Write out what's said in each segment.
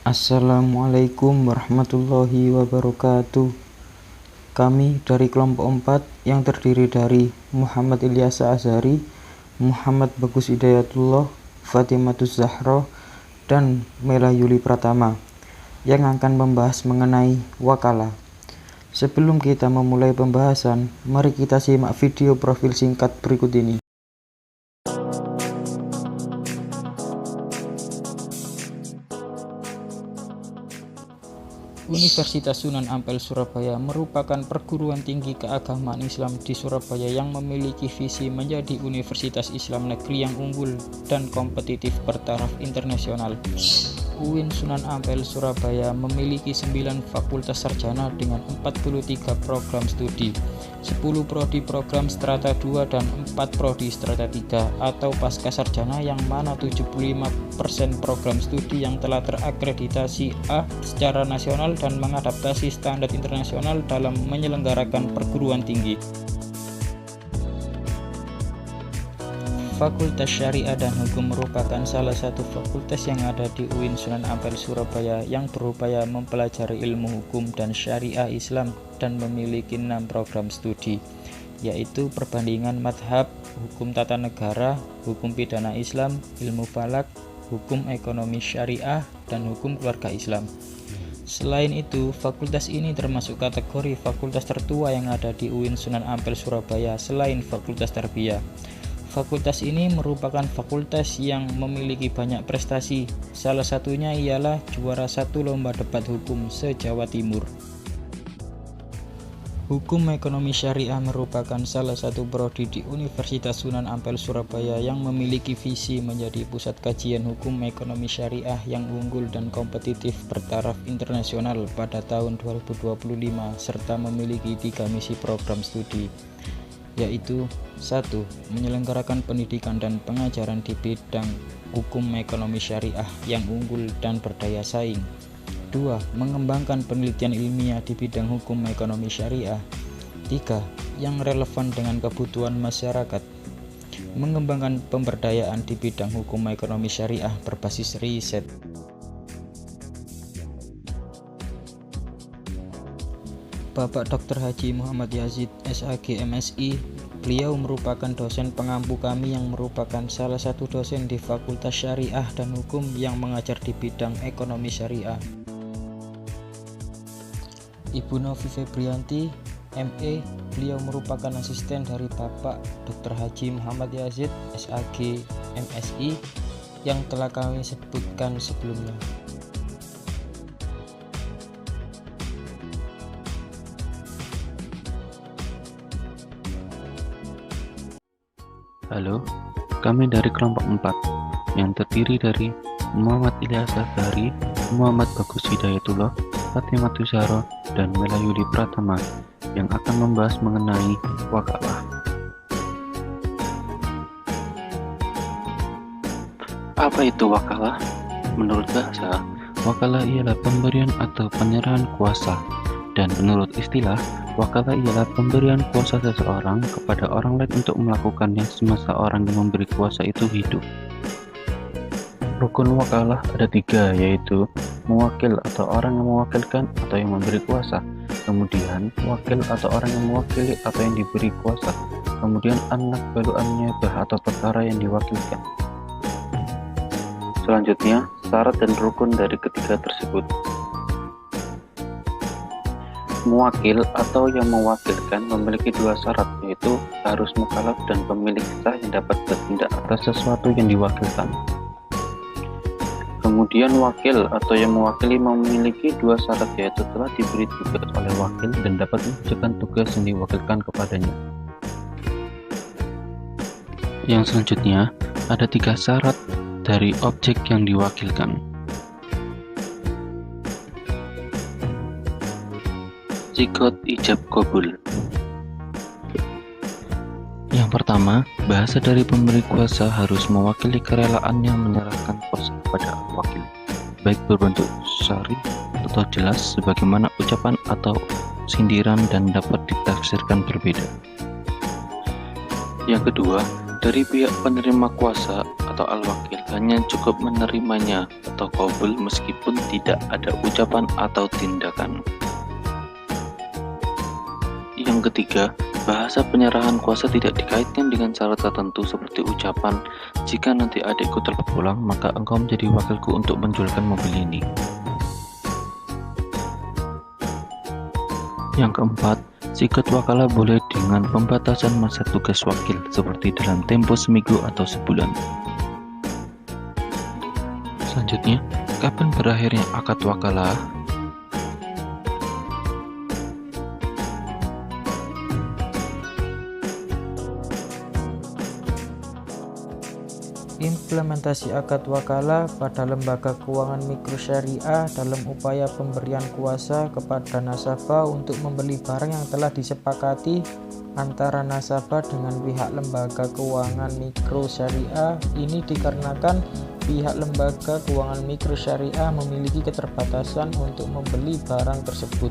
Assalamualaikum warahmatullahi wabarakatuh. Kami dari kelompok 4 yang terdiri dari Muhammad Ilyasa Azhari, Muhammad Bagus Hidayatullah, Fatimatus Zahra, dan Mela Yuli Pratama yang akan membahas mengenai wakalah. Sebelum kita memulai pembahasan, mari kita simak video profil singkat berikut ini. Universitas Sunan Ampel Surabaya merupakan perguruan tinggi keagamaan Islam di Surabaya yang memiliki visi menjadi universitas Islam negeri yang unggul dan kompetitif bertaraf internasional. UIN Sunan Ampel Surabaya memiliki 9 fakultas sarjana dengan 43 program studi, 10 prodi program strata 2 dan 4 prodi strata 3 atau pasca sarjana, yang mana 75% program studi yang telah terakreditasi A secara nasional dan mengadaptasi standar internasional dalam menyelenggarakan perguruan tinggi. Fakultas Syariah dan Hukum merupakan salah satu fakultas yang ada di UIN Sunan Ampel Surabaya yang berupaya mempelajari ilmu hukum dan syariah Islam dan memiliki 6 program studi, yaitu perbandingan madhab, hukum tata negara, hukum pidana Islam, ilmu falak, hukum ekonomi syariah, dan hukum keluarga Islam. Selain itu, fakultas ini termasuk kategori fakultas tertua yang ada di UIN Sunan Ampel Surabaya selain Fakultas Tarbiyah. Fakultas ini merupakan fakultas yang memiliki banyak prestasi, salah satunya ialah juara 1 lomba debat hukum se-Jawa Timur. Hukum Ekonomi Syariah merupakan salah satu prodi di Universitas Sunan Ampel Surabaya yang memiliki visi menjadi pusat kajian hukum ekonomi syariah yang unggul dan kompetitif bertaraf internasional pada tahun 2025 serta memiliki 3 misi program studi, yaitu 1. Menyelenggarakan pendidikan dan pengajaran di bidang hukum ekonomi syariah yang unggul dan berdaya saing. 2. Mengembangkan penelitian ilmiah di bidang hukum ekonomi syariah. 3. Yang relevan dengan kebutuhan masyarakat. Mengembangkan pemberdayaan di bidang hukum ekonomi syariah berbasis riset. Bapak Dr. Haji Muhammad Yazid, SAG MSI, beliau merupakan dosen pengampu kami yang merupakan salah satu dosen di Fakultas Syariah dan Hukum yang mengajar di bidang ekonomi syariah. Ibu Novi Febrianti, ME, beliau merupakan asisten dari Bapak Dr. Haji Muhammad Yazid, SAG MSI, yang telah kami sebutkan sebelumnya. Halo, kami dari kelompok 4 yang terdiri dari Muhammad Ilyasa Azhari, Muhammad Bagus Hidayatullah, Fatimatus Zahra, dan Mela Yuli Pratama yang akan membahas mengenai wakalah. Apa itu wakalah? Menurut bahasa, wakalah ialah pemberian atau penyerahan kuasa, dan menurut istilah, wakalah ialah pemberian kuasa seseorang kepada orang lain untuk melakukannya semasa orang yang memberi kuasa itu hidup. Rukun wakalah ada 3, yaitu mewakil atau orang yang mewakilkan atau yang memberi kuasa, kemudian wakil atau orang yang mewakili atau yang diberi kuasa, kemudian anak baru an-niyabah atau perkara yang diwakilkan. Selanjutnya, syarat dan rukun dari ketiga tersebut. Mewakil atau yang mewakilkan memiliki 2 syarat, yaitu harus mukallaf dan pemilik sah yang dapat bertindak atas sesuatu yang diwakilkan. Kemudian wakil atau yang mewakili memiliki 2 syarat, yaitu telah diberi tugas oleh wakil dan dapat mengerjakan tugas yang diwakilkan kepadanya. Yang selanjutnya, ada 3 syarat dari objek yang diwakilkan. Sigot ijab qabul. Yang pertama, bahasa dari pemberi kuasa harus mewakili kerelaannya menyerahkan kuasa kepada wakil, baik berbentuk syar'i atau jelas sebagaimana ucapan atau sindiran dan dapat ditafsirkan berbeda. Yang kedua, dari pihak penerima kuasa atau al-wakil hanya cukup menerimanya atau qabul meskipun tidak ada ucapan atau tindakan. Yang ketiga, bahasa penyerahan kuasa tidak dikaitkan dengan syarat tertentu seperti ucapan, "Jika nanti adikku telah pulang, maka engkau menjadi wakilku untuk menjualkan mobil ini." Yang keempat, sikat wakalah boleh dengan pembatasan masa tugas wakil seperti dalam tempo seminggu atau sebulan. Selanjutnya, kapan berakhirnya akad wakalah? Implementasi akad wakalah pada lembaga keuangan mikro syariah dalam upaya pemberian kuasa kepada nasabah untuk membeli barang yang telah disepakati antara nasabah dengan pihak lembaga keuangan mikro syariah. Ini dikarenakan pihak lembaga keuangan mikro syariah memiliki keterbatasan untuk membeli barang tersebut.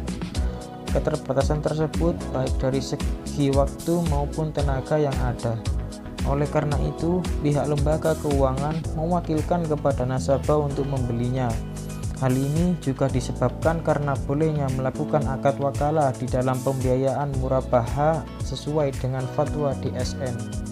Keterbatasan tersebut baik dari segi waktu maupun tenaga yang ada. Oleh karena itu, pihak lembaga keuangan mewakilkan kepada nasabah untuk membelinya. Hal ini juga disebabkan karena bolehnya melakukan akad wakalah di dalam pembiayaan murabahah sesuai dengan fatwa DSN.